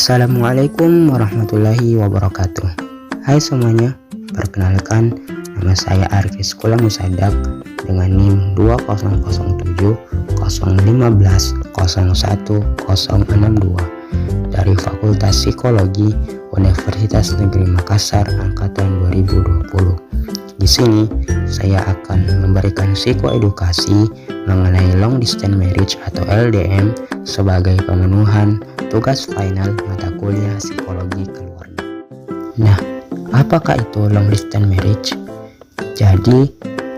Assalamualaikum warahmatullahi wabarakatuh. Hai semuanya, perkenalkan nama saya Arfi Sekolah Musadak dengan NIM 2007 015 01062 dari Fakultas Psikologi Universitas Negeri Makassar angkatan 2020. Di sini saya akan memberikan psikoedukasi mengenai long distance marriage atau LDM sebagai pemenuhan tugas final mata kuliah psikologi keluarga. Nah, apakah itu long distance marriage? Jadi,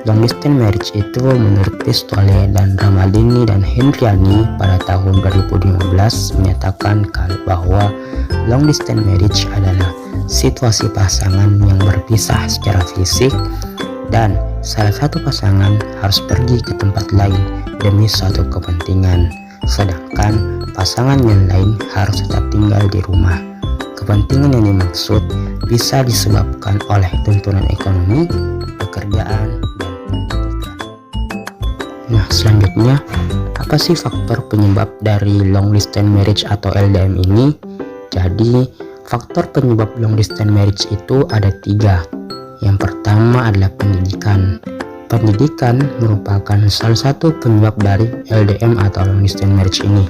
long distance marriage itu menurut Pistole dan Ramadini dan Hendriani pada tahun 2015 menyatakan bahwa long distance marriage adalah situasi pasangan yang berpisah secara fisik dan salah satu pasangan harus pergi ke tempat lain demi suatu kepentingan, sedangkan pasangan yang lain harus tetap tinggal di rumah. Kepentingan yang dimaksud bisa disebabkan oleh tuntutan ekonomi, pekerjaan, dan pendidikan. Nah, selanjutnya, apa sih faktor penyebab dari long distance marriage atau LDM ini? Jadi, faktor penyebab long distance marriage itu ada 3. Yang pertama adalah pendidikan. Pendidikan merupakan salah satu penyebab dari LDM atau long distance marriage ini.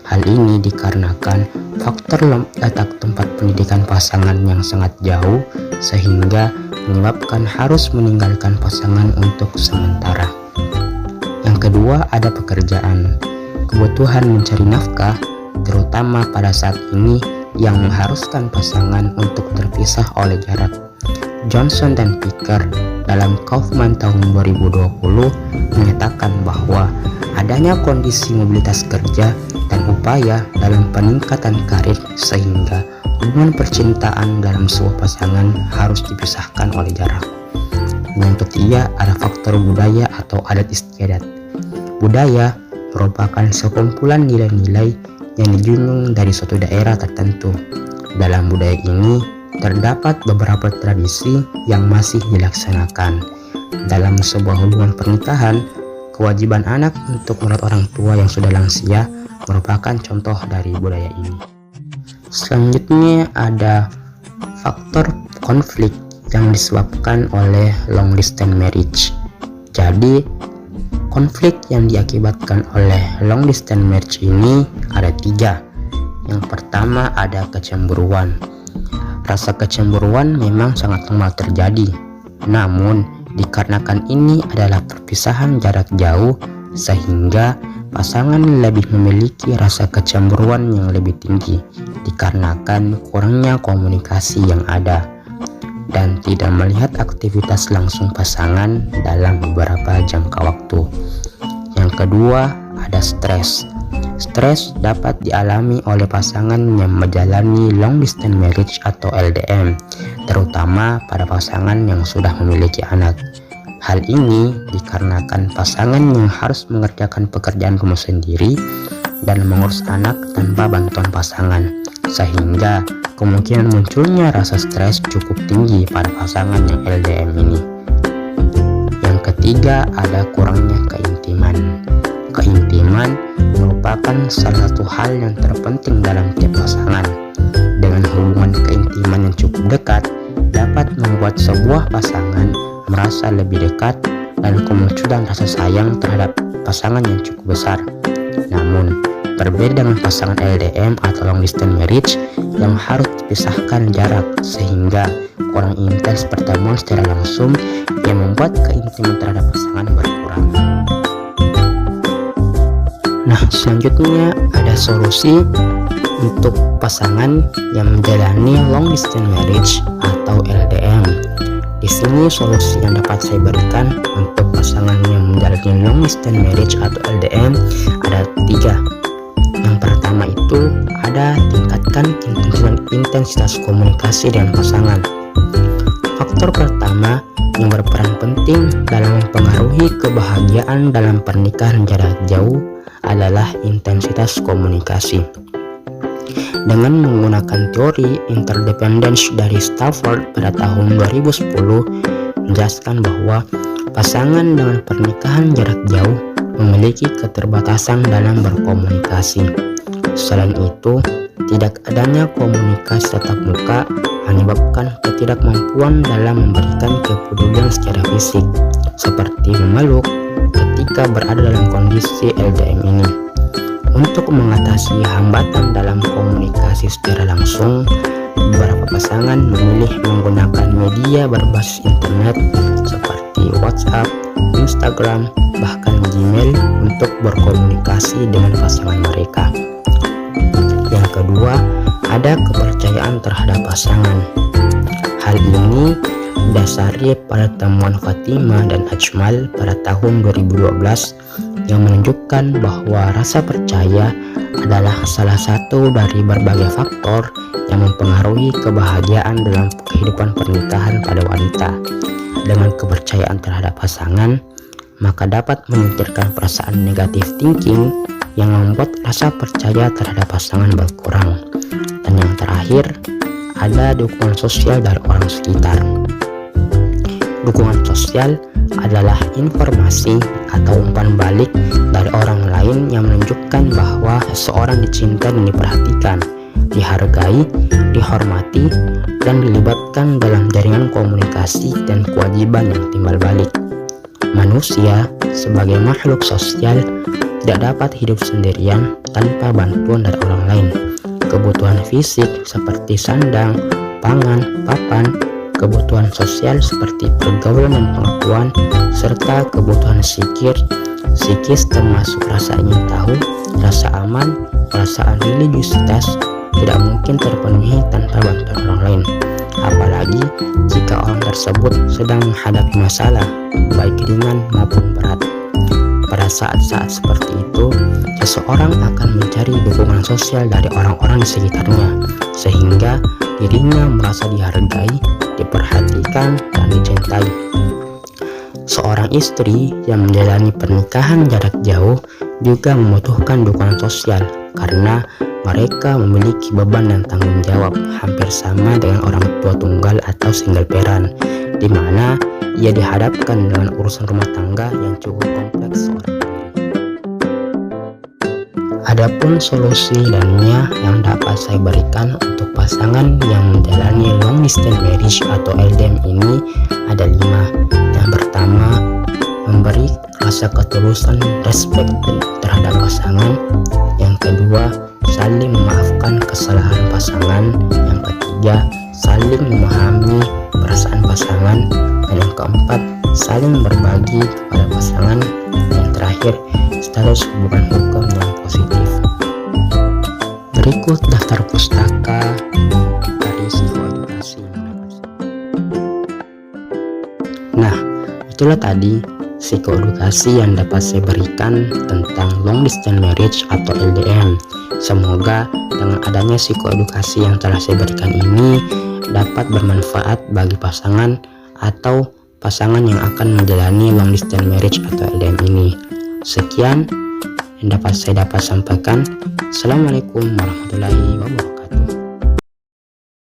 Hal ini dikarenakan faktor letak tempat pendidikan pasangan yang sangat jauh sehingga menyebabkan harus meninggalkan pasangan untuk sementara. Yang kedua ada pekerjaan. Kebutuhan mencari nafkah, terutama pada saat ini yang mengharuskan pasangan untuk terpisah oleh jarak. Johnson dan Picker dalam Kaufman tahun 2020 menyatakan bahwa adanya kondisi mobilitas kerja dan upaya dalam peningkatan karir sehingga hubungan percintaan dalam sebuah pasangan harus dipisahkan oleh jarak. Yang ketiga ada faktor budaya atau adat istiadat. Budaya merupakan sekumpulan nilai-nilai yang dijunjung dari suatu daerah tertentu. Dalam budaya ini terdapat beberapa tradisi yang masih dilaksanakan. Dalam sebuah hubungan pernikahan, kewajiban anak untuk merawat orang tua yang sudah lansia merupakan contoh dari budaya ini. Selanjutnya ada faktor konflik yang disebabkan oleh long distance marriage. Jadi, konflik yang diakibatkan oleh long distance marriage ini ada 3. Yang pertama ada kecemburuan. Rasa kecemburuan memang sangat normal terjadi, namun dikarenakan ini adalah perpisahan jarak jauh sehingga pasangan lebih memiliki rasa kecemburuan yang lebih tinggi dikarenakan kurangnya komunikasi yang ada dan tidak melihat aktivitas langsung pasangan dalam beberapa jangka waktu. Yang kedua ada stres. Stres dapat dialami oleh pasangan yang menjalani long distance marriage atau LDM, terutama pada pasangan yang sudah memiliki anak. Hal ini dikarenakan pasangan yang harus mengerjakan pekerjaan rumah sendiri dan mengurus anak tanpa bantuan pasangan, sehingga kemungkinan munculnya rasa stres cukup tinggi pada pasangan yang LDM ini. Yang ketiga ada kurangnya keintiman. Keintiman merupakan salah satu hal yang terpenting dalam tiap pasangan. Dengan hubungan keintiman yang cukup dekat dapat membuat sebuah pasangan merasa lebih dekat dan kemunculan rasa sayang terhadap pasangan yang cukup besar. Namun, berbeda dengan pasangan LDM atau long distance marriage yang harus dipisahkan jarak sehingga kurang intens pertemuan secara langsung yang membuat keintiman terhadap pasangan berkurang. Nah, selanjutnya ada solusi untuk pasangan yang menjalani long distance marriage atau LDM. Di sini solusi yang dapat saya berikan untuk pasangan yang menjalani long distance marriage atau LDM ada 3. Yang pertama itu ada tingkatkan intensitas komunikasi dengan pasangan. Faktor pertama yang berperan penting dalam mempengaruhi kebahagiaan dalam pernikahan jarak jauh adalah intensitas komunikasi. Dengan menggunakan teori interdependence dari Stanford pada tahun 2010 menjelaskan bahwa pasangan dengan pernikahan jarak jauh memiliki keterbatasan dalam berkomunikasi. Selain itu, Tidak adanya komunikasi tatap muka menyebabkan ketidakmampuan dalam memberikan kepedulian secara fisik, seperti memeluk ketika berada dalam kondisi LDM ini. Untuk mengatasi hambatan dalam komunikasi secara langsung, beberapa pasangan memilih menggunakan media berbasis internet seperti WhatsApp, Instagram, bahkan Gmail untuk berkomunikasi dengan pasangan mereka. Yang kedua, ada kepercayaan terhadap pasangan. Hal ini didasari pada temuan Fatima dan Ajmal pada tahun 2012 yang menunjukkan bahwa rasa percaya adalah salah satu dari berbagai faktor yang mempengaruhi kebahagiaan dalam kehidupan pernikahan pada wanita. Dengan kepercayaan terhadap pasangan, maka dapat menyingkirkan perasaan negatif thinking yang membuat rasa percaya terhadap pasangan berkurang. Dan yang terakhir, ada dukungan sosial dari orang sekitar. Dukungan sosial adalah informasi atau umpan balik dari orang lain yang menunjukkan bahwa seseorang dicintai dan diperhatikan, dihargai, dihormati, dan dilibatkan dalam jaringan komunikasi dan kewajiban yang timbal balik. Manusia sebagai makhluk sosial tidak dapat hidup sendirian tanpa bantuan dari orang lain. Kebutuhan fisik seperti sandang, pangan, papan, kebutuhan sosial seperti pergaulan dan pengakuan, serta kebutuhan psikis termasuk rasa ingin tahu, rasa aman, perasaan religiusitas tidak mungkin terpenuhi tanpa bantuan orang lain. Apalagi jika orang tersebut sedang menghadapi masalah, baik ringan maupun berat. Pada saat-saat seperti itu, seseorang akan mencari dukungan sosial dari orang-orang di sekitarnya, sehingga dirinya merasa dihargai, diperhatikan, dan dicintai. Seorang istri yang menjalani pernikahan jarak jauh juga membutuhkan dukungan sosial karena mereka memiliki beban dan tanggung jawab hampir sama dengan orang tua tunggal atau single parent, di mana ia dihadapkan dengan urusan rumah tangga yang cukup kompleks. Adapun solusi lainnya yang dapat saya berikan untuk pasangan yang menjalani long distance marriage atau LDM ini ada 5. Yang pertama, memberi rasa ketulusan, respect terhadap pasangan. Yang kedua, saling memaafkan kesalahan pasangan. Yang ketiga, saling memahami perasaan pasangan. Dan yang keempat, saling berbagi kepada pasangan. Dan yang terakhir, status hubungan hukum yang positif. Berikut daftar pustaka dari psikoedukasi. Nah, itulah tadi psikoedukasi yang dapat saya berikan tentang long distance marriage atau LDM. Semoga dengan adanya psikoedukasi yang telah saya berikan ini dapat bermanfaat bagi pasangan atau pasangan yang akan menjalani long distance marriage atau LDM ini. Sekian yang dapat saya sampaikan. Assalamualaikum warahmatullahi wabarakatuh.